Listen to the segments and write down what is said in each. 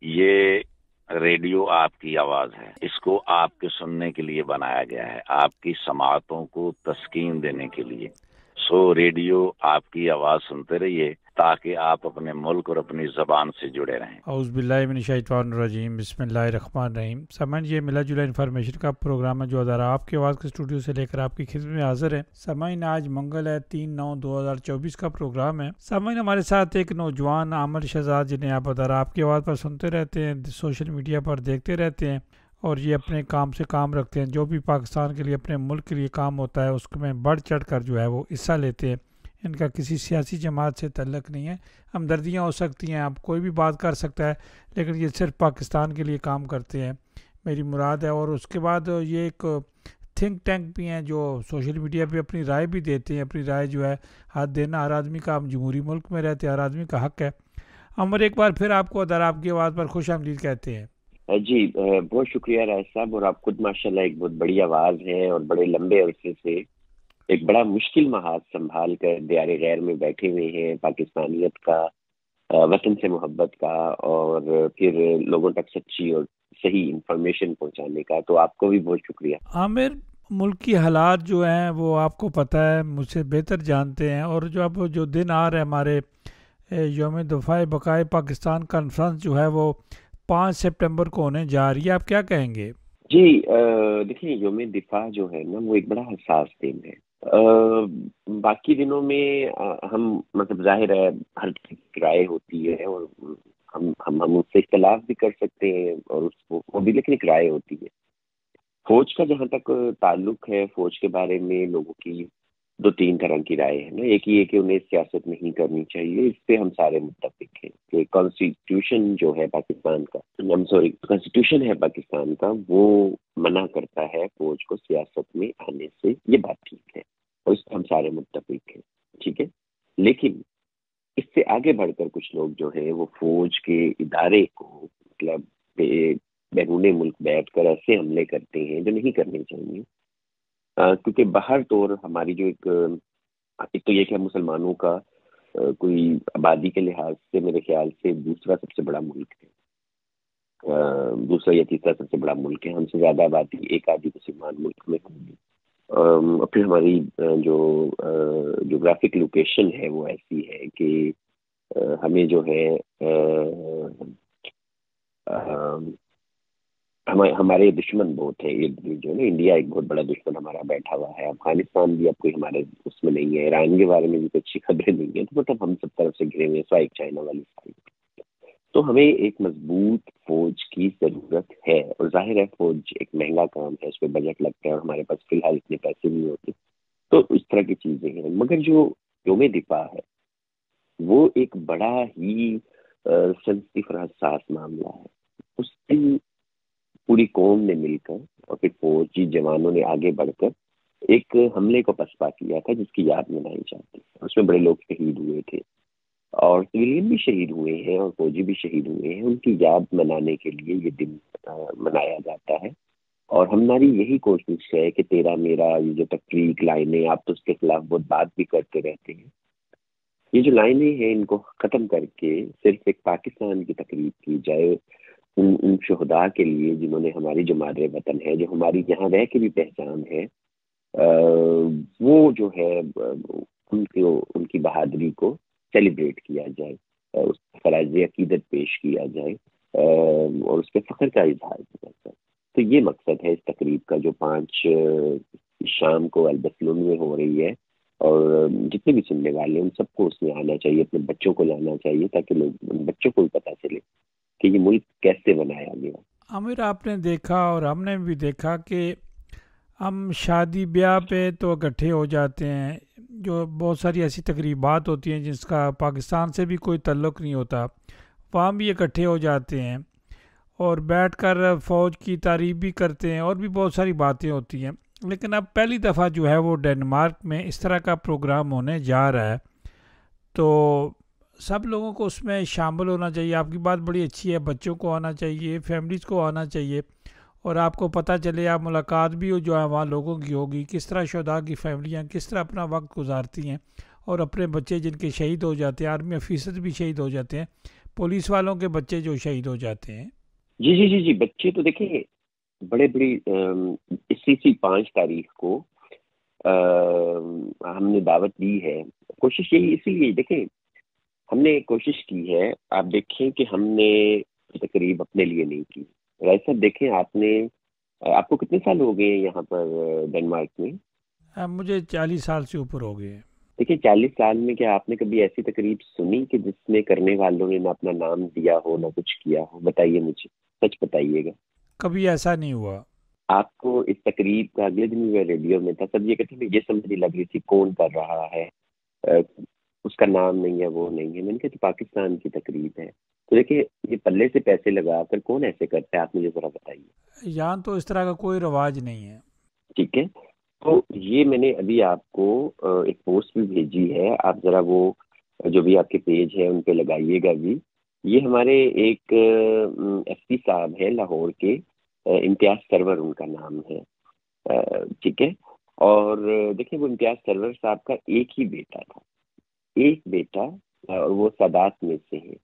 یہ ریڈیو آپ کی آواز ہے، اس کو آپ کے سننے کے لیے بنایا گیا ہے، آپ کی سماعتوں کو تسکین دینے کے لیے۔ ریڈیو آپ کی آواز سنتے رہیے تاکہ آپ اپنے ملک اور اپنی زبان سے جڑے رہیں۔ اعوذ باللہ من الشیطان الرجیم، بسم اللہ الرحمن الرحیم۔ سامعین، یہ ملا جلا انفارمیشن کا پروگرام ہے جو ادارہ آپ کی آواز کے اسٹوڈیو سے لے کر آپ کی خدمت میں حاضر ہے۔ سامعین، آج منگل ہے، 3/9/2024 کا پروگرام ہے۔ سامعین، ہمارے ساتھ ایک نوجوان عامر شہزاد جنہیں آپ ادارہ آپ کی آواز پر سنتے رہتے ہیں، سوشل میڈیا پر دیکھتے رہتے ہیں، اور یہ اپنے کام سے کام رکھتے ہیں۔ جو بھی پاکستان کے لیے، اپنے ملک کے لیے کام ہوتا ہے اس میں بڑھ چڑھ کر جو ہے وہ حصہ لیتے ہیں۔ ان کا کسی سیاسی جماعت سے تعلق نہیں ہے۔ ہمدردیاں ہو سکتی ہیں، آپ کوئی بھی بات کر سکتا ہے، لیکن یہ صرف پاکستان کے لیے کام کرتے ہیں، میری مراد ہے۔ اور اس کے بعد یہ ایک تھنک ٹینک بھی ہیں جو سوشل میڈیا پہ اپنی رائے بھی دیتے ہیں۔ اپنی رائے جو ہے ہاتھ دینا ہر آدمی کا، ہم جمہوری ملک میں رہتے ہیں، ہر آدمی کا حق ہے۔ عمر، ایک بار پھر آپ کو ادارہ آپ کی آواز پر خوش آمدید کہتے ہیں۔ جی بہت شکریہ راج صاحب، اور آپ خود ماشاءاللہ ایک بہت بڑی آواز ہے، اور بڑے لمبے عرصے سے ایک بڑا مشکل محاذ سنبھال کر دیار غیر میں بیٹھے ہوئے ہیں، پاکستانیت کا، وطن سے محبت کا، اور پھر لوگوں تک سچی اور صحیح انفارمیشن پہنچانے کا۔ تو آپ کو بھی بہت شکریہ۔ عامر، ملک کی حالات جو ہیں وہ آپ کو پتہ ہے، مجھ سے بہتر جانتے ہیں، اور جو دن آ رہے ہمارے یوم دفاع بقائے پاکستان کانفرنس جو ہے وہ 5 سپٹمبر کو ہونے جا رہی ہے، آپ کیا کہیں گے؟ جی دیکھیں، یوم دفاع جو ہے نا وہ ایک بڑا حساس دن ہے۔ باقی دنوں میں ہم مطلب ظاہر ہے ہر کی رائے ہوتی ہے، اور ہم اس سے اختلاف بھی کر سکتے ہیں، اور اس کو وہ بھی، لیکن ایک رائے ہوتی ہے۔ فوج کا جہاں تک تعلق ہے، فوج کے بارے میں لوگوں کی 2-3 طرح کی رائے ہے نا۔ ایک یہ کہ انہیں سیاست نہیں کرنی چاہیے، اس پہ ہم سارے متفق ہیں کہ کانسٹیٹیوشن جو ہے پاکستان کا، کانسٹیٹیوشن ہے پاکستان کا، وہ منع کرتا ہے فوج کو سیاست میں آنے سے۔ یہ بات ٹھیک ہے، اور اس پہ ہم سارے متفق ہیں، ٹھیک ہے۔ لیکن اس سے آگے بڑھ کر کچھ لوگ جو ہے وہ فوج کے ادارے کو مطلب بیرون ملک بیٹھ کر ایسے حملے کرتے ہیں جو نہیں کرنے چاہیے، کیونکہ باہر طور ہماری جو ایک تو یہ کہ مسلمانوں کا کوئی آبادی کے لحاظ سے میرے خیال سے دوسرا سب سے بڑا ملک ہے، دوسرا یا تیسرا سب سے بڑا ملک ہے۔ ہم سے زیادہ آبادی ایک آدھی مسلمان ملک میں ہوگی، اور پھر ہماری جو جغرافک لوکیشن ہے وہ ایسی ہے کہ ہمیں جو ہے ہمارے دشمن بہت ہے، جو ہے نا، انڈیا ایک بہت بڑا دشمن ہمارا بیٹھا ہوا ہے، افغانستان بھی اب کوئی ہمارے اس میں نہیں ہے، ایران کے بارے میں بھی اچھی خبریں نہیں ہیں، تو مطلب ہم سب طرف سے گھرے ہوئے، سوا ایک چائنا والی سائڈ۔ تو ہمیں ایک مضبوط فوج کی ضرورت ہے، اور ظاہر ہے فوج ایک مہنگا کام ہے، اس پہ بجٹ لگتا ہے، اور ہمارے پاس فی الحال اتنے پیسے نہیں ہوتے، تو اس طرح کی چیزیں ہیں۔ مگر جو یوم دفاع ہے وہ ایک بڑا ہی سنسٹیو اور حساس معاملہ ہے۔ اس دن پوری قوم نے مل کر اور پھر فوجی جوانوں نے آگے بڑھ کر ایک حملے کو پسپا کیا تھا، جس کی یاد منائی جاتی ہے۔ اس میں بڑے لوگ شہید ہوئے تھے، اور سویلین بھی شہید ہوئے ہیں، اور فوجی بھی شہید ہوئے ہیں۔ ان کی یاد منانے کے لیے یہ دن منایا جاتا ہے، اور ہماری یہی کوشش ہے کہ تیرا میرا یہ جو تفریق لائنیں، آپ تو اس کے خلاف بہت بات بھی کرتے رہتے ہیں، یہ جو لائنیں ہیں ان کو ختم کر کے صرف ایک پاکستان کی تقریب کی جائے، ان شہداء کے لیے جنہوں نے ہماری جو مادر وطن ہے، جو ہماری یہاں رہ کے بھی پہچان ہے، وہ جو ہے ان کی بہادری کو سیلیبریٹ کیا جائے، اس خراج عقیدت پیش کیا جائے، اور اس پہ فخر کا اظہار کیا جائے۔ تو یہ مقصد ہے اس تقریب کا، جو 5 شام کو البسلون میں ہو رہی ہے، اور جتنے بھی سننے والے ان سب کو اس میں آنا چاہیے، اپنے بچوں کو لانا چاہیے، تاکہ لوگ بچوں کو بھی پتہ چلے کہ یہ ملک کیسے بنایا گیا۔ عامر، آپ نے دیکھا اور ہم نے بھی دیکھا کہ ہم شادی بیاہ پہ تو اکٹھے ہو جاتے ہیں، جو بہت ساری ایسی تقریبات ہوتی ہیں جس کا پاکستان سے بھی کوئی تعلق نہیں ہوتا، وہاں بھی اکٹھے ہو جاتے ہیں اور بیٹھ کر فوج کی تعریف بھی کرتے ہیں، اور بھی بہت ساری باتیں ہوتی ہیں۔ لیکن اب پہلی دفعہ جو ہے وہ ڈنمارک میں اس طرح کا پروگرام ہونے جا رہا ہے، تو سب لوگوں کو اس میں شامل ہونا چاہیے۔ آپ کی بات بڑی اچھی ہے، بچوں کو آنا چاہیے، فیملیز کو آنا چاہیے، اور آپ کو پتہ چلے، آپ ملاقات بھی ہو جو ہے وہاں لوگوں کی ہوگی، کس طرح شہداء کی فیملیاں کس طرح اپنا وقت گزارتی ہیں، اور اپنے بچے جن کے شہید ہو جاتے ہیں، آرمی آفیسر بھی شہید ہو جاتے ہیں، پولیس والوں کے بچے جو شہید ہو جاتے ہیں؟ جی جی جی جی، بچے تو دیکھیں بڑے بڑی اسی 5 تاریخ کو ہم نے دعوت دی ہے. کوشش یہی اسی لیے دیکھیں ہم نے کوشش کی ہے. آپ دیکھیں کہ ہم نے تقریب اپنے لیے نہیں کی. راج صاحب دیکھیں آپ کو کتنے سال ہو گئے ہیں یہاں پر ڈنمارک میں؟ مجھے 40 سال سے اوپر ہو گئے ہیں. دیکھیں 40 سال میں کیا آپ نے کبھی ایسی تقریب سنی کہ جس میں کرنے والوں نے نہ اپنا نام دیا ہو نہ کچھ کیا ہو؟ بتائیے مجھے، سچ بتائیے گا. کبھی ایسا نہیں ہوا. آپ کو اس تقریب کا اگلے دن میں ریڈیو میں تھا، سب یہ کہتے ہیں یہ سمجھ نہیں لگ رہی تھی کون کر رہا ہے، اس کا نام نہیں ہے، وہ نہیں ہے. میں نے کہا تو پاکستان کی تقریب ہے. تو دیکھیں یہ پلے سے پیسے لگا کر کون ایسے کرتا ہے، آپ مجھے ذرا بتائیے. یہاں تو اس طرح کا کوئی رواج نہیں ہے. ٹھیک ہے، تو یہ میں نے ابھی آپ کو ایک پوسٹ بھی بھیجی ہے، آپ ذرا وہ جو بھی آپ کے پیج ہے ان پہ لگائیے گا بھی. یہ ہمارے ایک ایس پی صاحب ہیں لاہور کے، امتیاز سرور ان کا نام ہے. ٹھیک ہے، اور دیکھیں وہ امتیاز سرور صاحب کا ایک ہی بیٹا تھا، ایک بیٹا، اور وہ سادات میں سے ہیں.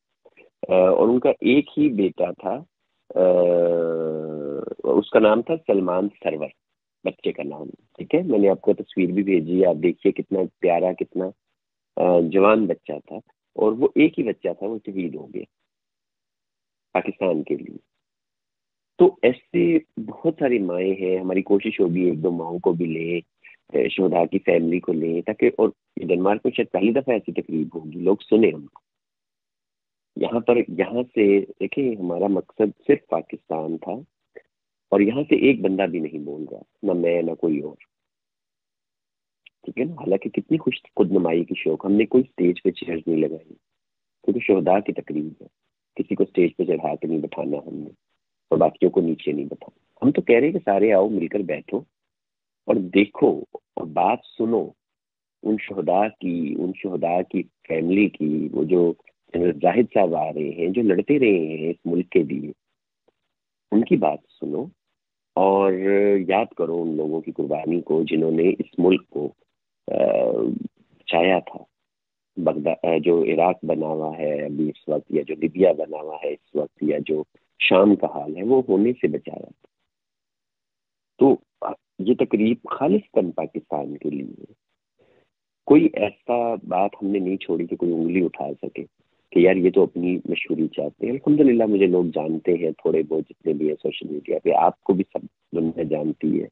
اور ان کا ایک ہی بیٹا تھا، اس کا نام تھا سلمان سرور، بچے کا نام. ٹھیک ہے، میں نے آپ کو تصویر بھی بھیجی ہے، آپ دیکھیے کتنا پیارا، کتنا جوان بچہ تھا. اور وہ ایک ہی بچہ تھا، وہ شہید ہو گیا پاکستان کے لیے. تو ایسے بہت ساری مائیں ہیں. ہماری کوشش ہوگی 1-2 ماؤں کو بھی لیں، شہداء کی فیملی کو لیں، تاکہ، اور ڈنمارک میں شاید پہلی دفعہ ایسی تقریب ہوگی، لوگ سنیں ہم کو. یہاں سے دیکھیں ہمارا مقصد صرف پاکستان تھا، اور یہاں سے ایک بندہ بھی نہیں بول رہا، نہ میں نہ کوئی اور. ٹھیک ہے نا، حالانکہ کتنی خوش خود نمائی کی شوق. ہم نے کوئی اسٹیج پہ چیئرز نہیں لگائی، کیونکہ شہداء کی تقریب ہے، کسی کو اسٹیج پہ چڑھا کے نہیں بٹھانا ہم نے، اور باقیوں کو نیچے نہیں بٹھانا. ہم تو کہہ رہے ہیں کہ سارے آؤ، مل کر بیٹھو اور دیکھو اور بات سنو ان شہداء کی فیملی کی. وہ جو زاہد صاحب آ رہے ہیں، جو لڑتے رہے ہیں اس ملک کے لیے، ان کی بات سنو اور یاد کرو ان لوگوں کی قربانی کو جنہوں نے اس ملک کو بچایا تھا. بغداد جو عراق بنا ہوا ہے ابھی اس وقت، یا جو لیبیا بنا ہوا ہے اس وقت، یا جو شام کا حال ہے، وہ ہونے سے بچایا تھا. تو یہ تقریب خالصتاً پاکستان کے لیے. کوئی ایسا بات ہم نے نہیں چھوڑی کہ کوئی انگلی اٹھا سکے کہ یار یہ تو اپنی مشہوری چاہتے ہیں. الحمدللہ مجھے لوگ جانتے ہیں تھوڑے بہت جتنے بھی ہیں سوشل میڈیا پہ، آپ کو بھی سب دنیا جانتی ہے.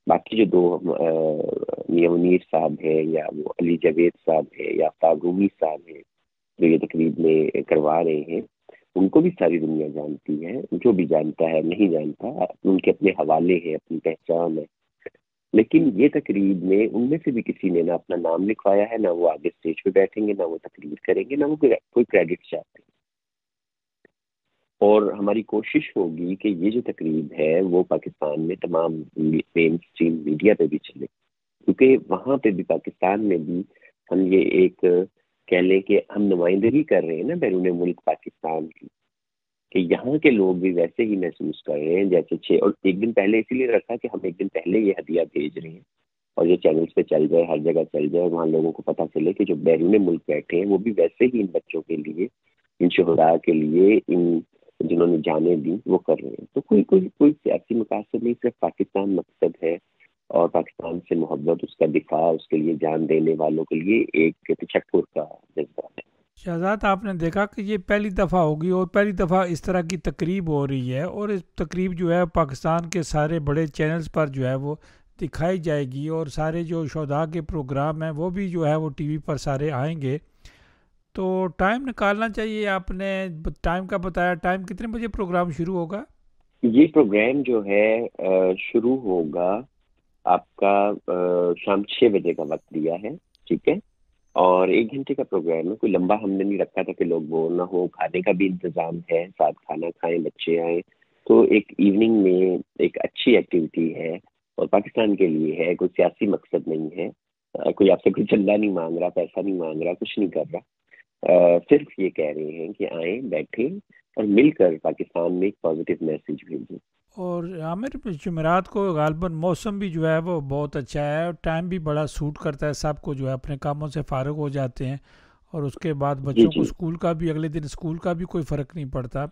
باقی جو 2 میاں منیر صاحب ہیں، یا وہ علی جاوید صاحب ہیں، یا آفتاب رومی صاحب ہیں جو یہ تقریب میں کروا رہے ہیں، ان کو بھی ساری دنیا جانتی ہے. جو بھی جانتا ہے، نہیں جانتا، ان کے اپنے حوالے ہیں، اپنی پہچان ہے. لیکن یہ تقریب میں ان میں سے بھی کسی نے نہ اپنا نام لکھوایا ہے، نہ وہ آگے اسٹیج پہ بیٹھیں گے، نہ وہ تقریر کریں گے، نہ وہ کوئی کریڈٹ چاہتے ہیں. اور ہماری کوشش ہوگی کہ یہ جو تقریب ہے وہ پاکستان میں تمام مین اسٹریم میڈیا پہ بھی چلے، کیونکہ وہاں پہ بھی پاکستان میں بھی ہم یہ ایک کہہ لیں کہ ہم نمائندگی کر رہے ہیں نا بیرون ملک پاکستان کی، کہ یہاں کے لوگ بھی ویسے ہی محسوس کر رہے ہیں جیسے اور ایک دن پہلے اسی لیے رکھا کہ ہم ایک دن پہلے یہ ہدیہ بھیج رہے ہیں، اور یہ چینلز پہ چل جائے، ہر جگہ چل جائے، وہاں لوگوں کو پتہ چلے کہ جو بیرون ملک بیٹھے ہیں وہ بھی ویسے ہی ان بچوں کے لیے، ان شہداء کے لیے، ان جنہوں نے جانیں دی وہ کر رہے ہیں. تو کوئی سیاسی مقاصد نہیں، صرف پاکستان مقصد ہے، اور پاکستان سے محبت، اس کا دفاع، اس کے لیے جان دینے والوں کے لیے ایک تشکر کا جذبہ ہے. شہزاد، آپ نے دیکھا کہ یہ پہلی دفعہ ہوگی اور پہلی دفعہ اس طرح کی تقریب ہو رہی ہے، اور اس تقریب جو ہے پاکستان کے سارے بڑے چینلز پر جو ہے وہ دکھائی جائے گی، اور سارے جو شہداء کے پروگرام ہیں وہ بھی جو ہے وہ ٹی وی پر سارے آئیں گے. تو ٹائم نکالنا چاہیے. آپ نے ٹائم کا بتایا، ٹائم کتنے بجے پروگرام شروع ہوگا؟ یہ پروگرام جو ہے شروع ہوگا آپ کا شام 6 بجے کا وقت دیا ہے. ٹھیک ہے، اور 1 گھنٹے کا پروگرام ہے. کوئی لمبا ہم نے نہیں رکھا تھا کہ لوگ بور نہ ہو. کھانے کا بھی انتظام ہے، ساتھ کھانا کھائیں، بچے آئیں. تو ایک ایوننگ میں ایک اچھی ایکٹیویٹی ہے، اور پاکستان کے لیے ہے، کوئی سیاسی مقصد نہیں ہے. کوئی آپ سے کوئی چندہ نہیں مانگ رہا، پیسہ نہیں مانگ رہا، کچھ نہیں کر رہا. صرف یہ کہہ رہے ہیں کہ آئیں، بیٹھیں اور مل کر پاکستان میں ایک پازیٹیو میسیج بھیجیں. اور عامر، جمعرات کو غالباً موسم بھی جو ہے وہ بہت اچھا ہے، اور ٹائم بھی بڑا سوٹ کرتا ہے سب کو، جو ہے اپنے کاموں سے فارغ ہو جاتے ہیں اور اس کے بعد جی بچوں کو جی اسکول کا بھی اگلے دن اسکول کا بھی کوئی فرق نہیں پڑتا.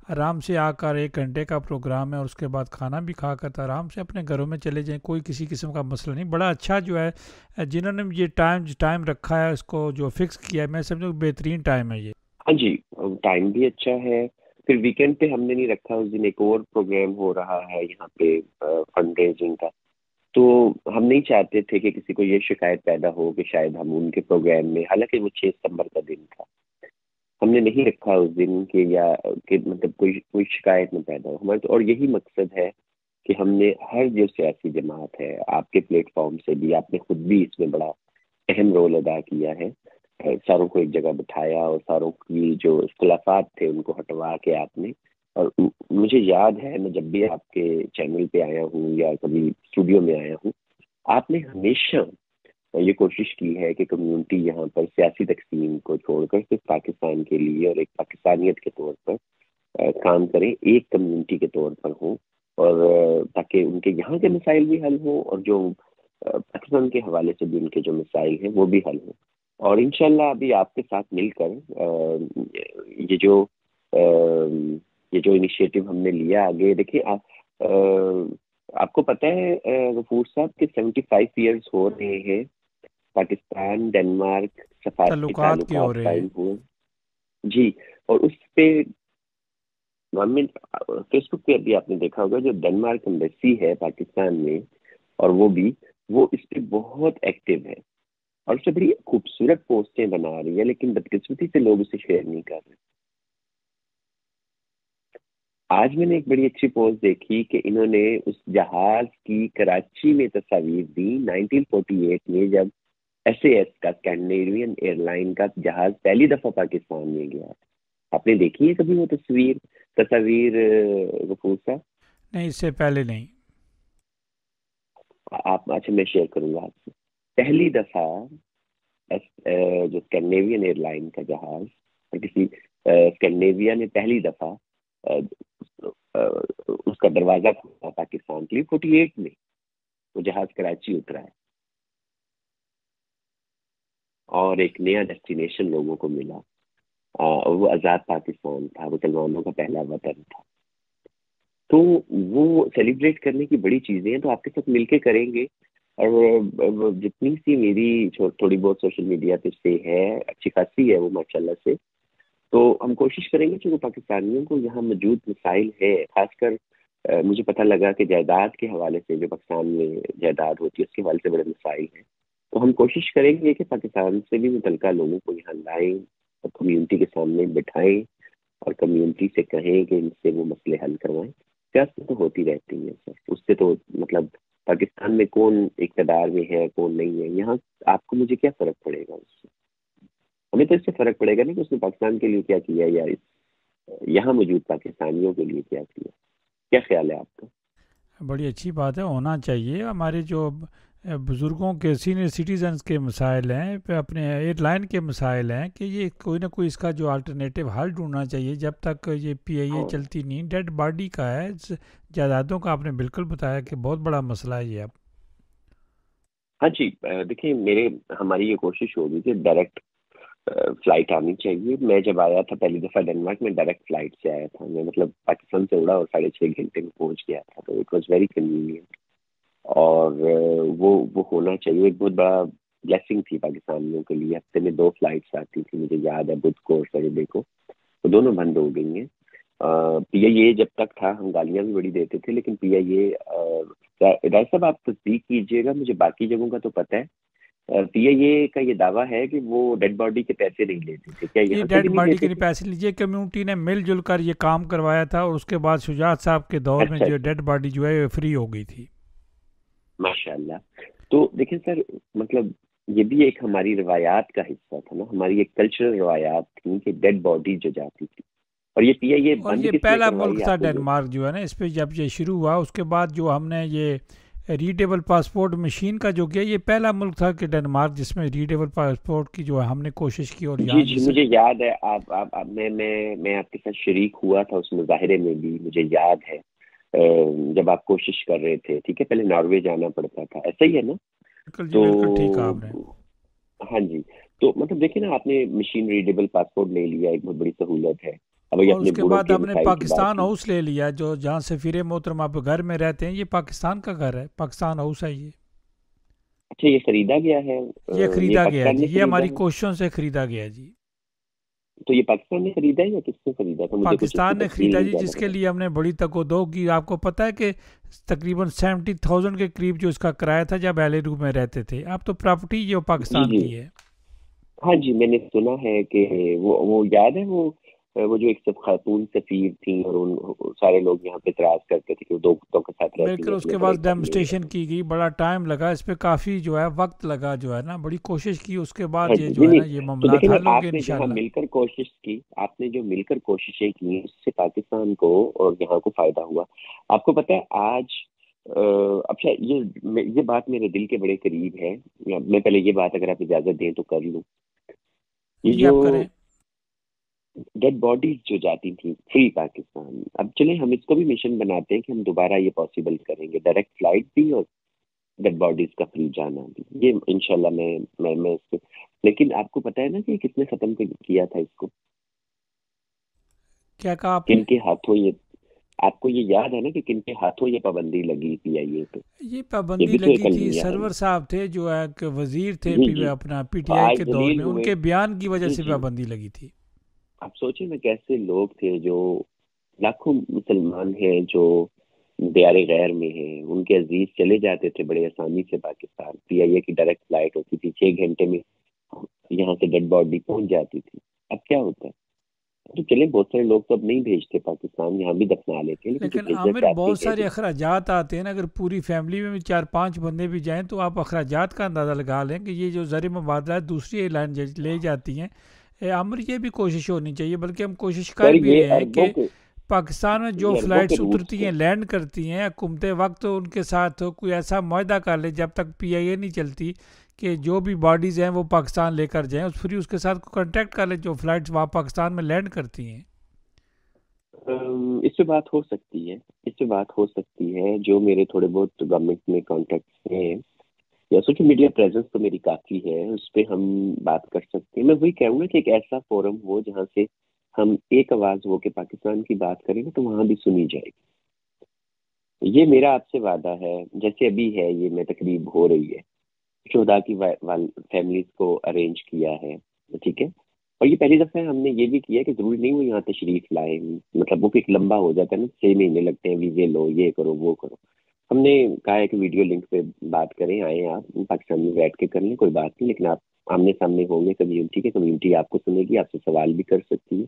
آرام سے آ کر 1 گھنٹے کا پروگرام ہے اور اس کے بعد کھانا بھی کھا کر آرام سے اپنے گھروں میں چلے جائیں, کوئی کسی قسم کا مسئلہ نہیں. بڑا اچھا جو ہے جنہوں نے یہ ٹائم رکھا ہے, اس کو جو فکس کیا ہے, میں سمجھوں کہ بہترین ٹائم ہے یہ. ہاں جی, ٹائم بھی اچھا ہے. پھر ویکینڈ پہ ہم نے نہیں رکھا, اس دن ایک اور پروگرام ہو رہا ہے یہاں پہ فنڈ ریزنگ کا, تو ہم نہیں چاہتے تھے کہ کسی کو یہ شکایت پیدا ہو کہ شاید ہم ان کے پروگرام میں, حالانکہ وہ 6 ستمبر کا دن تھا, ہم نے نہیں رکھا اس دن کہ یا کہ مطلب کوئی شکایت نہ پیدا ہو ہمارے تو. اور یہی مقصد ہے کہ ہم نے ہر جو سیاسی جماعت ہے, آپ کے پلیٹ فارم سے بھی, آپ نے خود بھی اس میں بڑا اہم رول ادا کیا ہے, ساروں کو ایک جگہ بٹھایا اور ساروں کی جو اختلافات تھے ان کو ہٹوا کے آپ نے. اور مجھے یاد ہے میں جب بھی آپ کے چینل پہ آیا ہوں یا کبھی اسٹوڈیو میں آیا ہوں, آپ نے ہمیشہ یہ کوشش کی ہے کہ کمیونٹی یہاں پر سیاسی تقسیم کو چھوڑ کر صرف پاکستان کے لیے اور ایک پاکستانیت کے طور پر کام کریں, ایک کمیونٹی کے طور پر ہوں, اور تاکہ ان کے یہاں کے مسائل بھی حل ہوں اور جو پاکستان کے حوالے سے بھی ان کے جو مسائل ہیں وہ بھی حل ہوں. اور انشاءاللہ ابھی آپ کے ساتھ مل کر یہ جو انیشیٹو ہم نے لیا آگے, دیکھیں آپ کو پتہ ہے غفور صاحب کہ 75 ایئرس ہو رہے ہیں پاکستان ڈنمارک سفارتی تعلقات کے ہو تعلقات رہے ہیں. قائم ہوئے. جی, اور اس پہ گورنمنٹ فیس بک پہ ابھی آپ نے دیکھا ہوگا جو ڈنمارک ایمبیسی ہے پاکستان میں, اور وہ اس پہ بہت ایکٹیو ہے اور اس سے بڑی خوبصورت پوسٹیں بنا رہی ہے, لیکن بدقسمتی سے لوگ اسے شیئر نہیں کر رہے. آج میں نے ایک بڑی اچھی پوسٹ دیکھی کہ انہوں نے اس جہاز کی کراچی میں تصاویر دی 1948 میں, جب ایس اے ایس کا اسکینڈینیوین ایئر لائن کا جہاز پہلی دفعہ پاکستان میں گیا. آپ نے دیکھی ہے کبھی وہ تصاویر غفور صاحب؟ نہیں, اس سے پہلے نہیں. اچھا, میں شیئر کروں گا آپ سے. پہلی دفعہ جو اسکینڈینیوین ایئر لائن کا جہاز, کسی اسکینڈینیویا نے پہلی دفعہ اس کا دروازہ کھولا پاکستان کے لیے 48 میں, وہ جہاز کراچی اترا ہے اور ایک نیا ڈیسٹینیشن لوگوں کو ملا, اور وہ آزاد پاکستان تھا, مسلمانوں کا پہلا وطن تھا. تو وہ سیلیبریٹ کرنے کی بڑی چیزیں ہیں, تو آپ کے ساتھ مل کے کریں گے. اور جتنی سی میری تھوڑی بہت سوشل میڈیا پہ سے ہے, اچھی خاصی ہے وہ ماشاءاللہ سے, تو ہم کوشش کریں گے کہ وہ پاکستانیوں کو یہاں موجود مسائل ہے, خاص کر مجھے پتہ لگا کہ جائیداد کے حوالے سے, جو پاکستان میں جائیداد ہوتی ہے اس کے حوالے سے بڑے مسائل ہیں, تو ہم کوشش کریں گے کہ پاکستان سے بھی متعلقہ لوگوں کو یہاں لائیں اور کمیونٹی کے سامنے بٹھائیں اور کمیونٹی سے کہیں کہ ان سے وہ مسئلے حل کروائیں. سیاست تو ہوتی رہتی ہے سر, اس سے تو مطلب پاکستان میں کون اقتدار میں ہے کون نہیں ہے, یہاں آپ کو مجھے کیا فرق پڑے گا اس سے؟ ہمیں تو اس سے فرق پڑے گا نہیں کہ اس نے پاکستان کے لیے کیا کیا یا یہاں موجود پاکستانیوں کے لیے کیا کیا. کیا خیال ہے آپ کا؟ بڑی اچھی بات ہے, ہونا چاہیے. ہمارے جو بزرگوں کے سینئر سٹیزنز کے مسائل ہیں, اپنے ایئر لائن کے مسائل ہیں, کہ یہ کوئی نہ کوئی اس کا جو الٹرنیٹیو حل ڈھونڈنا چاہیے. جب تک یہ پی آئی اے چلتی نہیں, ڈیڈ باڈی کا ہے, جائیدادوں کا آپ نے بالکل بتایا کہ بہت بڑا مسئلہ ہے یہ. اب ہاں جی, دیکھیں ہماری یہ کوشش ہوگی کہ ڈائریکٹ فلائٹ آنی چاہیے. میں جب آیا تھا پہلی دفعہ ڈنمارک میں, ڈائریکٹ فلائٹ سے آیا تھا میں, مطلب پاکستان سے اڑا اور 6.5 گھنٹے میں پہنچ گیا تھا, تو اٹ واز ویری کنوینئنٹ. اور وہ ہونا چاہیے, ایک بہت بڑا بلیسنگ تھی پاکستانیوں کے لیے. ہفتے میں 2 فلائٹس آتی تھی, مجھے یاد ہے بدھ کو اور سیٹرڈے کو, تو دونوں بند ہو گئی ہیں. پی آئی اے جب تک تھا ہم گالیاں بھی بڑی دیتے تھے, لیکن پی آئی اے, ڈاکٹر صاحب آپ تصدیق کیجیے گا, مجھے باقی جگہوں کا تو پتہ ہے, پی آئی اے کا یہ دعویٰ ہے کہ وہ ڈیڈ باڈی کے پیسے نہیں لیتے تھے. کیا یہ یہاں سے ڈیڈ بھی نہیں باڈی لیتے کے تھے؟ پیسے لیجیے, کمیونٹی نے مل جل کر یہ کام کروایا تھا, اور اس کے بعد شجاعت صاحب کے دور میں اچھا جو اچھا, ڈیڈ باڈی جو ہے فری ہو گئی تھی. ماشاء اللہ. تو دیکھیں سر, مطلب یہ بھی ایک ہماری روایات کا حصہ تھا نا, ہماری ایک کلچرل روایات تھیں کہ ڈیڈ باڈی جو جاتی تھی. اور یہ پی آئی اے اور بند یہ کس نے پہلا ملک کروائی تھا آپ کو جو؟ ڈنمارک جو ہے نا, اس پہ جب یہ شروع ہوا اس کے بعد جو ہم نے یہ ریڈیبل پاسپورٹ مشین کا جو کیا, یہ پہلا ملک تھا کہ ڈنمارک جس میں ریڈیبل پاسپورٹ کی جو ہم نے کوشش کی. اور جی یہاں جی, جسے مجھے یاد ہے, میں آپ کے ساتھ شریک ہوا تھا اس مظاہرے میں بھی, مجھے یاد ہے جب آپ کوشش کر رہے تھے. ٹھیک ہے, پہلے ناروے جانا پڑتا تھا, ایسا ہی ہے نا؟ بالکل جی, تو بالکل ٹھیک کہا آپ نے. ہاں جی، تو مطلب دیکھیں نا، آپ نے مشین ریڈیبل پاسپورٹ لے لیا، ایک بہت بڑی سہولت ہے. اب یہ اور اپنے اس کے بوڑھوں بعد کے ہم نے مسائل کی بات پاکستان کی. ہاؤس لے لیا، جو جہاں سفیر محترم آپ گھر میں رہتے ہیں، یہ پاکستان کا گھر ہے، پاکستان ہاؤس ہے یہ. اچھا، یہ خریدا گیا ہے؟ یہ یہ خریدا گیا ہے پاکستان جی، نے یہ خریدا ہماری ہے؟ کوششوں سے خریدا گیا ہے جی. تو یہ پاکستان نے خریدا ہے یا کس نے خریدا تھا؟ مجھے کچھ اس کی پاکستان نے تفصیل خریدا نہیں جی، زیادہ جس کے پتا. لیے ہم نے بڑی تک و دو کی. آپ کو پتہ ہے کہ تقریباً 70,000 کے قریب جو اس کا کرایہ تھا جب ایل روم میں رہتے تھے. اب تو پراپرٹی جو جی پاکستان جی، کی ہے. ہاں جی، میں نے سنا ہے کہ وہ یاد ہے، وہ جو ایک سب خاتون سفیر تھیں، اور ان سارے لوگ یہاں پہ اعتراض کرتے تھے کہ وہ دو کتوں کے ساتھ رہتی بالکل، ہیں اس اپنے کے بڑے بعد گھر میں. ڈیمونسٹریشن کی گئی، بڑا ٹائم لگا اس پہ، کافی جو ہے وقت لگا، جو ہے نا بڑی کوشش کی. اس کے ہاں بعد یہ جی، جو نہیں ہے نا نہیں، یہ تو معاملات دیکھیں نا، حل ہو گئے آپ نے جہاں انشاءاللہ. مل کر کوشش کی، آپ نے جو مل کر کوششیں کی، اس سے پاکستان کو اور یہاں کو فائدہ ہوا. آپ کو پتہ ہے آج اچھا، یہ بات میرے دل کے بڑے قریب ہے. میں پہلے یہ بات اگر آپ اجازت دیں تو کر لوں. یہ جی جو آپ کریں. ڈیڈ باڈیز جو جاتی تھیں فری پاکستان، اب چلیں ہم اس کو بھی مشن بناتے ہیں کہ ہم دوبارہ یہ پاسبل کریں گے، ڈائریکٹ فلائٹ بھی اور ڈیڈ باڈیز کا فری جانا بھی. یہ انشاءاللہ میں اس کو، لیکن آپ کو پتہ ہے نا کہ کس نے ختم کیا تھا اس کو؟ کیا کہا آپ نے؟ کن کے ہاتھوں یہ، آپ کو یہ یاد ہے نا کہ کن کے ہاتھوں یہ پابندی لگی پی آئی اے پہ؟ یہ یہ پابندی بھی تو ایک لگی تھی، المیہ ہے. سرور صاحب تھے جو ایک وزیر تھے جی جی، اپنا پی ٹی آئی آج کے دور ذلیل میں، ان ہوئے. کے بیان کی وجہ جی سے جی، پابندی لگی تھی. آپ سوچیں نا کیسے لوگ تھے، جو لاکھوں مسلمان ہیں جو دیار غیر میں ہیں، ان کے عزیز چلے جاتے تھے بڑے آسانی سے پاکستان. پی آئی اے کی ڈائریکٹ فلائٹ ہوتی تھی، 6 گھنٹے میں یہاں سے ڈیڈ باڈی پہنچ جاتی تھی. اب کیا ہوتا ہے؟ تو چلیں بہت سارے لوگ تو اب نہیں بھیجتے پاکستان، یہاں بھی دفنا لیتے ہیں، لیکن جو لیکن بھیجنا عامر چاہتے بہت ہیں سارے اخراجات آتے ہیں نا، اگر پوری فیملی میں بھی 4-5 بندے بھی جائیں تو آپ اخراجات کا اندازہ لگا لیں کہ یہ جو زر مبادلات دوسری ایئر لائن لے جاتی ہیں. عامر یہ بھی کوشش ہونی چاہیے، بلکہ ہم کوشش کر سر بھی یہ رہے ہیں اربوں کہ کے پاکستان میں جو یہ اربوں کے فلائٹس روٹس اترتی ہیں. ہیں، لینڈ کرتی ہیں، حکومت وقت ان کے ساتھ کوئی ایسا معاہدہ کر لے جب تک پی آئی اے نہیں چلتی کہ جو بھی باڈیز ہیں وہ پاکستان لے کر جائیں، اس کے ساتھ کانٹیکٹ کر لیں جو فلائٹس وہاں پاکستان میں لینڈ کرتی ہیں. اس پہ بات ہو سکتی ہے، اس پہ بات ہو سکتی ہے. جو میرے تھوڑے بہت گورنمنٹ میں کانٹیکٹس ہیں یا سوشل میڈیا پریزنس تو میری کافی ہے، اس پہ ہم بات کر سکتے ہیں. میں وہی کہوں گا کہ ایک ایسا فورم ہو جہاں سے ہم ایک آواز ہو کے پاکستان کی بات کریں گے تو وہاں بھی سنی جائے گی. یہ میرا آپ سے وعدہ ہے. جیسے ابھی ہے، یہ میں تقریب ہو رہی ہے، شہداء کی فیملیز کو ارینج کیا ہے، ٹھیک ہے. اور یہ پہلی دفعہ ہم نے یہ بھی کیا کہ ضروری نہیں وہ یہاں تشریف لائیں، مطلب وہ ایک لمبا ہو جاتا ہے نا، 6 مہینے لگتے ہیں، ویزے لو، یہ کرو وہ کرو. ہم نے کہا ہے کہ ویڈیو لنک پہ بات کریں، آئیں آپ پاکستان میں بیٹھ کے کر لیں، کوئی بات نہیں، لیکن آپ آمنے سامنے ہوں گے کمیونٹی کے، کمیونٹی آپ کو سنے گی، آپ سے سوال بھی کر سکتی ہے.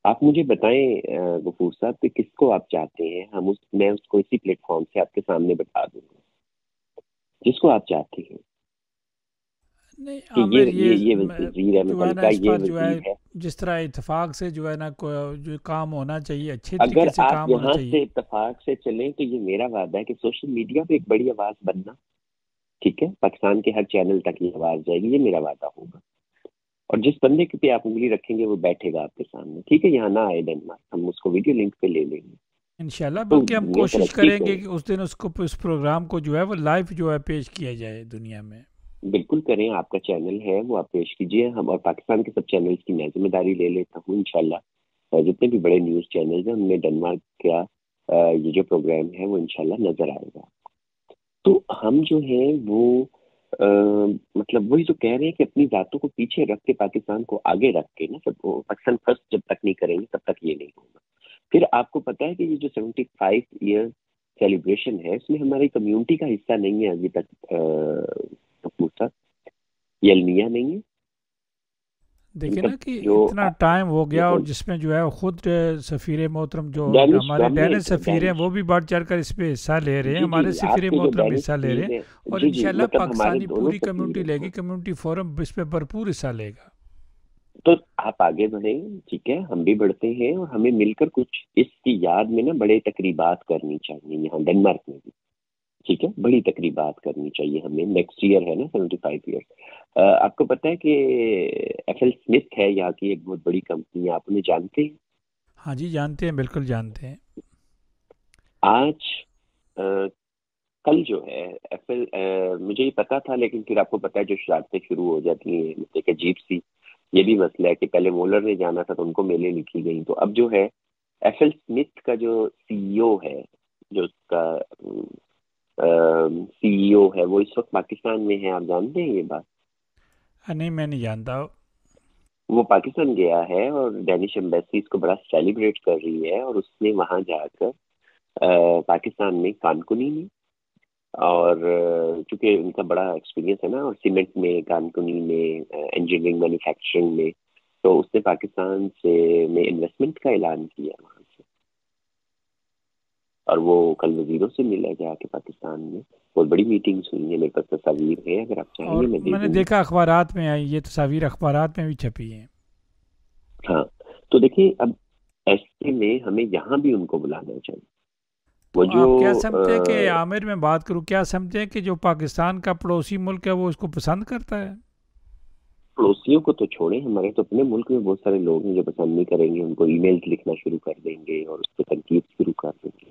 آپ مجھے بتائیں غفور صاحب کہ کس کو آپ چاہتے ہیں، میں اس کو اسی پلیٹ فارم سے آپ کے سامنے بتا دوں گا، جس کو آپ چاہتے ہیں نہیں کہ عامر، یہ وزیر ہے جو ہے نا متعلقہ، اس یہ پر جو ہے وزیر ہے. جس طرح اتفاق سے جو ہے نا جو کام ہونا چاہیے، اچھے اگر طریقے سے آپ کام ہونا یہاں چاہیے. سے اتفاق سے چلیں تو یہ میرا وعدہ ہے کہ سوشل میڈیا پہ ایک بڑی آواز بننا، ٹھیک ہے، پاکستان کے ہر چینل تک یہ آواز جائے گی، یہ میرا وعدہ ہوگا. اور جس بندے پہ آپ انگلی رکھیں گے وہ بیٹھے گا آپ کے سامنے، ٹھیک ہے، یہاں نہ آئے ڈنمارک، ہم اس کو ویڈیو لنک پہ لے لیں گے. انشاءاللہ، تو بلکہ ہم دنیا کوشش ترقی کریں گے کرے. کہ اس دن اس پروگرام کو جو ہے وہ لائیو جو ہے پیش کیا جائے دنیا میں. بالکل کریں، آپ کا چینل ہے وہ آپ پیش کیجیے. ہم اور پاکستان کے سب چینلز کی میں ذمہ داری لے لیتا ہوں انشاءاللہ. اور جتنے بھی بڑے نیوز چینلز ہیں ان میں ڈنمارک کا یہ جو پروگرام ہے وہ انشاءاللہ نظر آئے گا. تو ہم جو ہیں وہ مطلب وہی جو کہہ رہے ہیں کہ اپنی ذاتوں کو پیچھے رکھ کے پاکستان کو آگے رکھ کے نا، سب کو پاکستان فرسٹ جب تک نہیں کریں گے تب تک یہ نہیں ہوگا. پھر آپ کو پتہ ہے کہ یہ جو 75 ایئر سیلیبریشن ہے، اس میں ہماری کمیونٹی کا حصہ نہیں ہے ابھی تک. یہ المیہ نہیں ہے، دیکھیں مطلب نا کہ جو اتنا ٹائم ہو گیا، اور جس میں جو ہے خود سفیر محترم جو ہمارے ڈینش سفیر ہیں وہ بھی بڑھ چڑھ کر اس پہ حصہ لے رہے ہیں، جی جی، ہمارے آپ سفیر کے جو محترم ڈینش حصہ لے رہے سفیر ہیں. ہیں، اور جی جی، انشاءاللہ مطلب ہمارے پاکستانی دونوں پوری سفیر کمیونٹی لے گی، ہیں. کمیونٹی فورم اس پہ بھرپور حصہ لے گا. تو آپ آگے بڑھیں، ٹھیک ہے، ہم بھی بڑھتے ہیں، اور ہمیں مل کر کچھ اس کی یاد میں نا بڑے تقریبات کرنی چاہیے یہاں ڈنمارک میں بھی، ٹھیک ہے، بڑی تقریبات کرنی چاہیے ہمیں. نیکسٹ ایئر ہے نا 75 ایئر. آپ کو پتہ ہے کہ ایف ایل اسمتھ ہے یہاں کی ایک بہت بڑی کمپنی، آپ انہیں جانتے ہیں؟ ہاں جی جانتے ہیں، بالکل جانتے ہیں. آج کل جو ہے ایپل، مجھے یہ پتا تھا لیکن پھر آپ کو پتا ہے جو شرارتیں شروع ہو جاتی ہیں ایک عجیب سی، یہ بھی مسئلہ ہے کہ پہلے مولر نے جانا تھا تو ان کو میلیں لکھی گئیں، تو اب جو ہے ایپل اسمتھ کا جو سی ای او ہے، جو اس کا سی ای او ہے، وہ اس وقت پاکستان میں ہے، آپ جانتے ہیں یہ بات؟ نہیں میں نہیں جانتا. وہ پاکستان گیا ہے اور ڈینش ایمبیسی اس کو بڑا سیلیبریٹ کر رہی ہے، اور اس نے وہاں جا کر پاکستان میں کانکنی میں، اور چونکہ ان کا بڑا ایکسپیرینس ہے نا، اور سیمنٹ میں، کانکنی میں، انجینئرنگ مینوفیکچرنگ میں، تو اس نے پاکستان سے میں انویسٹمنٹ کا اعلان کیا وہاں سے، اور وہ کل وزیروں سے ملا جا کے پاکستان میں، بہت بڑی میٹنگس ہوئی ہیں، میرے پاس تصاویر ہیں، اگر آپ چاہیں اور گے میں دے میں نے دوں گا. دیکھا اخبارات میں آئی یہ تصاویر، اخبارات میں بھی چھپی ہیں. ہاں تو دیکھیں اب ایسے میں ہمیں یہاں بھی ان کو بلانا چاہیے. وہ تو جو آپ کیا سمجھتے ہیں کہ عامر میں بات کروں، کیا سمجھتے ہیں کہ جو پاکستان کا پڑوسی ملک ہے وہ اس کو پسند کرتا ہے؟ پڑوسیوں کو تو چھوڑیں، ہمارے تو اپنے ملک میں بہت سارے لوگ ہیں جو پسند نہیں کریں گے، ان کو ای میل لکھنا شروع کر دیں گے اور اس پہ تنقید شروع کر دیں گے.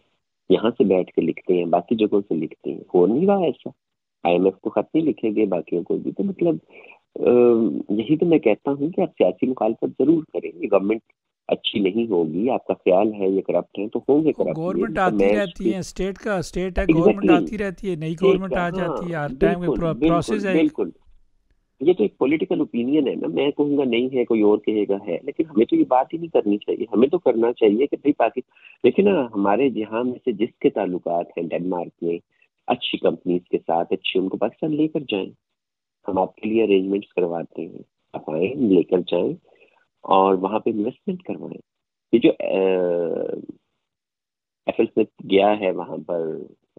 یہاں سے بیٹھ کے لکھتے ہیں، باقی جگہوں سے لکھتے ہیں، ہو نہیں رہا ایسا. آئی ایم ایف کو خط نہیں لکھیں گے، باقیوں کو بھی. تو مطلب یہی تو میں کہتا ہوں کہ آپ سیاسی مخالفت ضرور کریں گے. گورنمنٹ اچھی نہیں ہوگی، آپ کا خیال ہے یہ کرپٹ ہیں تو ہوں گے کرپٹ. گورنمنٹ یہ آتی میں اس رہتی کی ہے، اسٹیٹ ہے، گورنمنٹ ایگزیکٹلی آتی رہتی ہے، نئی گورنمنٹ آ ہاں جاتی ہے، ہر ٹائم بالکل کا بالکل پروسیس ہے ایک. بالکل. یہ تو ایک پولیٹیکل اوپینین ہے نا، میں کہوں گا نہیں ہے، کوئی اور کہے گا ہے، لیکن ہمیں تو یہ بات ہی نہیں کرنی چاہیے. ہمیں تو کرنا چاہیے کہ بھائی پاکستان دیکھیں نا، ہمارے جہاں میں سے جس کے تعلقات ہیں ڈنمارک میں اچھی کمپنیز کے ساتھ، اچھی، ان کو پاکستان لے کر جائیں. ہم آپ کے لیے ارینجمنٹس کرواتے ہیں، آپ آئیں لے کر جائیں اور وہاں پہ انویسٹمنٹ کروائیں. یہ جو ایف ایل اسمتھ گیا ہے وہاں پر،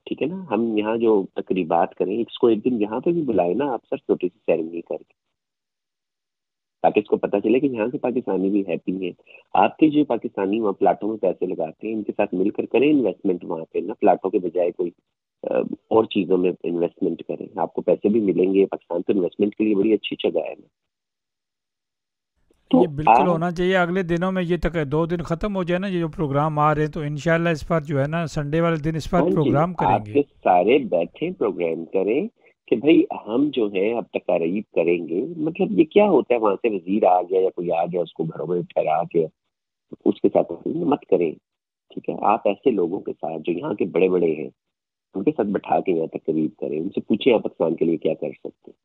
ٹھیک ہے نا، ہم یہاں جو تقریبات کریں اس کو ایک دن یہاں پہ بھی بلائیں نا آپ سر، چھوٹی سی سیریمنی کر کے، تاکہ اس کو پتہ چلے کہ یہاں کے پاکستانی بھی ہیپی ہیں. آپ کے جو پاکستانی وہاں پلاٹوں میں پیسے لگاتے ہیں، ان کے ساتھ مل کر کریں انویسٹمنٹ وہاں پہ نا، پلاٹوں کے بجائے کوئی اور چیزوں میں انویسٹمنٹ کریں، آپ کو پیسے بھی ملیں گے. پاکستان تو انویسٹمنٹ کے لیے بڑی اچھی جگہ ہے نا. تو یہ بالکل آپ ہونا چاہیے. اگلے دنوں میں یہ تک 2 دن ختم ہو جائے نا، یہ جو پروگرام آ رہے ہیں، تو انشاءاللہ اس پر جو ہے نا سنڈے والے دن اس پر ہاں جی، پروگرام کریں آپ گے. کے سارے بیٹھیں پروگرام کریں کہ بھائی ہم جو ہے اب تقاریب کریں گے. مطلب یہ کیا ہوتا ہے، وہاں سے وزیر آ گیا یا کوئی آ گیا، اس کو گھروں میں ٹھہرا کے اس کے ساتھ مت کریں. ٹھیک ہے، آپ ایسے لوگوں کے ساتھ جو یہاں کے بڑے بڑے ہیں ان کے ساتھ بٹھا کے یہاں تقریب کریں، ان سے پوچھیں آپ پاکستان کے لیے کیا کر سکتے ہیں.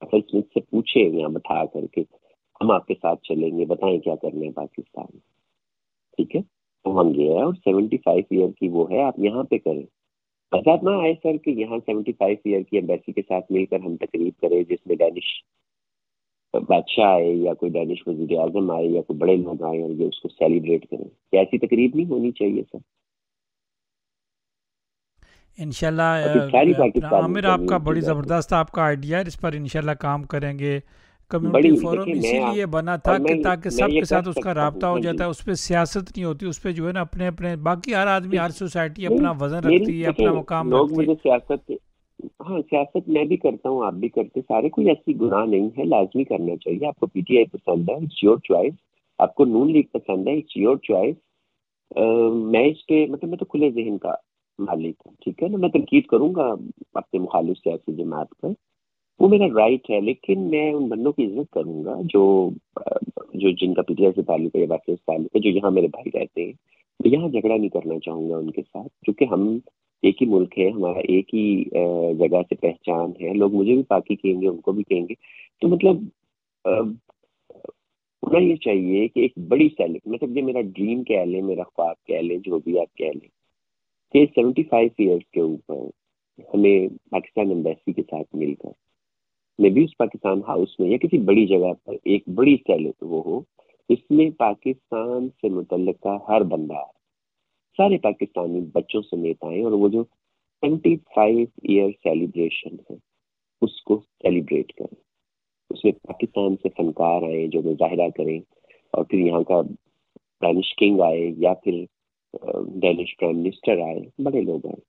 اصل اسمتھ سے پوچھیں یہاں بٹھا کر کے، ہم آپ کے ساتھ چلیں گے، بتائیں کیا کرنا ہے پاکستان میں. ٹھیک ہے، تو ہم گیا ہے اور 75 ایئر کی وہ ہے، آپ یہاں پہ کریں. بات نہ آئے سر کہ یہاں 75 ایئر کی ایمبیسی کے ساتھ مل کر ہم تقریب کریں جس میں ڈینش بادشاہ آئے یا کوئی ڈینش وزیر اعظم آئے یا کوئی بڑے لوگ آئے اور یہ اس کو سیلیبریٹ کریں. کیا ایسی تقریب نہیں ہونی چاہیے سر؟ اور پھر ساری انشاءاللہ پاکستانی عامر آپ کا کمیونٹی بڑی بیٹھے زبردست آپ کا آئیڈیا ہے، اس پر انشاءاللہ کام کریں گے. کمیونٹی بڑی. فورم دیکھیں اسی میں لیے بنا اور تھا کہ تاکہ میں سب یہ کے کر ساتھ اس کا سکتا رابطہ ہوں. ہو ہاں جی، جاتا ہے. اس پہ سیاست نہیں ہوتی، اس پہ جو ہے نا اپنے اپنے، باقی ہر آدمی، ہر سوسائٹی نہیں اپنا وزن میری رکھتی ہے، دیکھیں اپنا مقام لوگ رکھتی ہے. مجھے سیاست، ہاں سیاست میں بھی کرتا ہوں، آپ بھی کرتے، سارے کوئی ایسی گناہ نہیں ہے، لازمی کرنا چاہیے. آپ کو پی ٹی آئی پسند ہے، اٹس یور چوائس. آپ کو نون لیگ پسند ہے، اٹس یور چوائس. میں اس کے مطلب میں تو کھلے ذہن کا مالک ہوں. ٹھیک ہے نا، میں تنقید کروں گا اپنے مخالف سیاسی جماعت پر، وہ میرا رائٹ ہے، لیکن میں ان بندوں کی عزت کروں گا جو جن کا پی ٹی آئی سے تعلق ہے یا باقی سے تعلق ہے، جو یہاں میرے بھائی رہتے ہیں. میں یہاں جھگڑا نہیں کرنا چاہوں گا ان کے ساتھ، کیونکہ ہم ایک ہی ملک ہے، ہمارا ایک ہی جگہ سے پہچان ہے. لوگ مجھے بھی پاکی کہیں گے، ان کو بھی کہیں گے. تو مطلب ہونا یہ چاہیے کہ ایک بڑی مطلب یہ میرا ڈریم کہہ لیں، میرا خواب کہہ لیں، جو بھی آپ کہہ لیں، کہ 75 ایئرس کے اوپر ہمیں پاکستان ایمبیسی کے ساتھ مل کر، میں بھی اس پاکستان ہاؤس میں یا کسی بڑی جگہ پر ایک بڑی وہ ہو، اس میں پاکستان سے متعلقہ ہر بندہ، سارے پاکستانی بچوں سمیت آئیں، اور وہ جو 75 ایئر سیلیبریشن ہے اس کو سیلیبریٹ کریں. اس میں پاکستان سے فنکار آئیں جو مظاہرہ کریں، اور پھر یہاں کا ڈینش کنگ آئے یا پھر ڈینش پرائم منسٹر آئے، بڑے لوگ آئے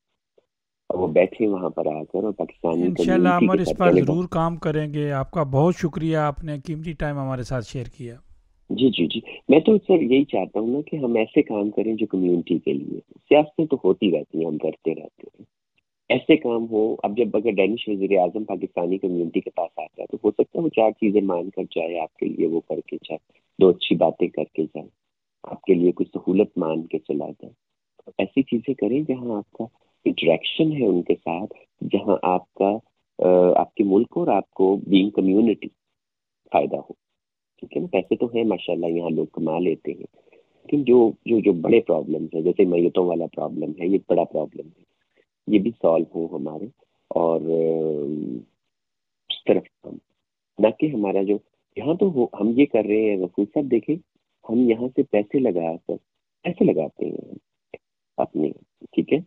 اور وہ بیٹھے وہاں پر آ کر اور پاکستانی انشاءاللہ کمیونٹی عمر کے اس ساتھ پر چلے گا. ضرور کام کریں گے. آپ کا بہت شکریہ، آپ نے قیمتی ٹائم ہمارے ساتھ شیئر کیا. جی جی جی، میں تو سر یہی چاہتا ہوں نا کہ ہم ایسے کام کریں جو کمیونٹی کے لیے. سیاستیں تو ہوتی رہتی ہیں، ہم کرتے رہتے ہیں، ایسے کام ہو. اب جب اگر ڈینش وزیر اعظم پاکستانی کمیونٹی کے پاس آتا ہے تو ہو سکتا ہے وہ 4 چیزیں مان کر جائے آپ کے لیے، وہ کر کے جائے، 2 اچھی باتیں کر کے جائے، آپ کے لیے کوئی سہولت مان کے چلا جائے. تو ایسی چیزیں کریں جہاں آپ کا انٹریکشن ہے ان کے ساتھ، جہاں آپ کا آپ کے ملک اور آپ کو بینگ کمیونٹی فائدہ ہو. ٹھیک ہے نا. پیسے تو ہیں ماشاء اللہ یہاں لوگ کما لیتے ہیں، لیکن جو بڑے پرابلمس ہیں جیسے میتوں والا پرابلم ہے، یہ بڑا پرابلم ہے، یہ بھی سالو ہو ہمارے. اور اس طرف نہ کہ ہمارا جو یہاں تو ہم یہ کر رہے ہیں رسول صاحب دیکھیں، ہم یہاں سے پیسے لگاتے ہیں اپنے. ٹھیک ہے.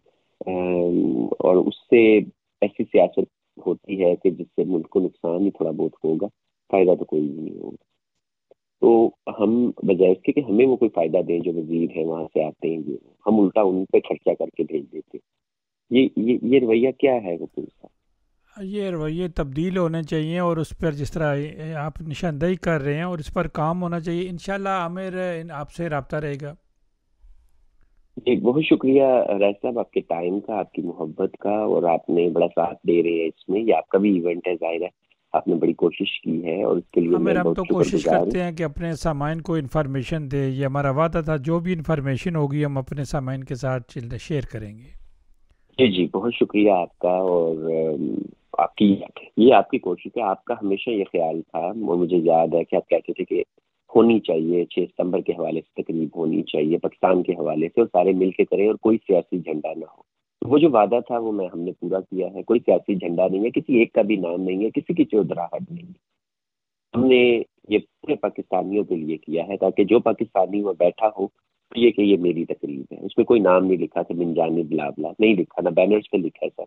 اور اس سے ایسی سیاست ہوتی ہے کہ جس سے ملک کو نقصان ہی تھوڑا بہت ہوگا، فائدہ تو کوئی بھی نہیں ہوگا. تو ہم بجائے اس کے کہ ہمیں وہ کوئی فائدہ دیں، جو وزیر ہیں وہاں سے آتے ہیں، ہم الٹا ان پہ خرچہ کر کے بھیج دیتے. یہ رویہ کیا ہے رسول صاحب؟ یہ رویے تبدیل ہونے چاہیے، اور اس پر جس طرح آپ نشاندہی کر رہے ہیں اور اس پر کام ہونا چاہیے. انشاءاللہ عامر آپ سے رابطہ رہے گا. جی بہت شکریہ راج صاحب آپ کے ٹائم کا، آپ کی محبت کا، اور آپ نے بڑا ساتھ دے رہے ہیں اس میں. یہ آپ کا بھی ایونٹ ہے، ظاہر ہے آپ نے بڑی کوشش کی ہے اور اس کے لیے میں ہم تو بہت شکر کوشش گزار ہوں. کرتے ہیں کہ اپنے سامعین کو انفارمیشن دے، یہ ہمارا وعدہ تھا. جو بھی انفارمیشن ہوگی ہم اپنے سامعین کے ساتھ شیئر کریں گے. جی بہت شکریہ آپ کا. اور آپ کی یہ آپ کی کوشش ہے. آپ کا ہمیشہ یہ خیال تھا، اور مجھے یاد ہے کہ آپ کہتے تھے کہ ہونی چاہیے 6 ستمبر کے حوالے سے تقریب ہونی چاہیے پاکستان کے حوالے سے، اور سارے مل کے کریں اور کوئی سیاسی جھنڈا نہ ہو. وہ جو وعدہ تھا وہ ہم نے پورا کیا ہے. کوئی سیاسی جھنڈا نہیں ہے، کسی ایک کا بھی نام نہیں ہے، کسی کی چودراہٹ نہیں ہے. ہم نے یہ پورے پاکستانیوں کے لیے کیا ہے تاکہ جو پاکستانی وہ بیٹھا ہو یہ کہ یہ میری تقریب ہے. اس میں کوئی نام نہیں لکھا کہ من جانب بلا بلا نہیں لکھا، نہ بینرز پہ لکھا ہے سر.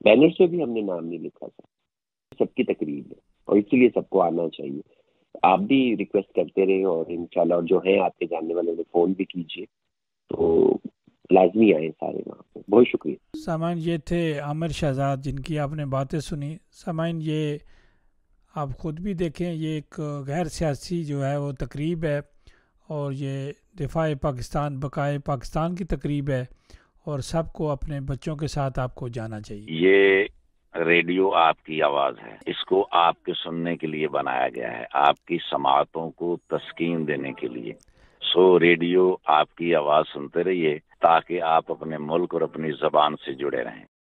بینرز پہ بھی ہم نے نام نہیں لکھا سر. سب کی تقریب ہے اور اسی لیے سب کو آنا چاہیے. آپ بھی ریکویسٹ کرتے رہے اور انشاءاللہ، اور جو ہیں آپ کے جاننے والے نے فون بھی کیجیے تو لازمی آئیں سارے وہاں پہ. بہت شکریہ. سامعین یہ تھے عامر شہزاد جن کی آپ نے باتیں سنی. سامعین یہ آپ خود بھی دیکھیں، یہ ایک غیر سیاسی جو ہے وہ تقریب ہے، اور یہ دفاع پاکستان بقائے پاکستان کی تقریب ہے، اور سب کو اپنے بچوں کے ساتھ آپ کو جانا چاہیے. یہ ریڈیو آپ کی آواز ہے، اس کو آپ کے سننے کے لیے بنایا گیا ہے، آپ کی سماعتوں کو تسکین دینے کے لیے. ریڈیو آپ کی آواز سنتے رہیے تاکہ آپ اپنے ملک اور اپنی زبان سے جڑے رہیں.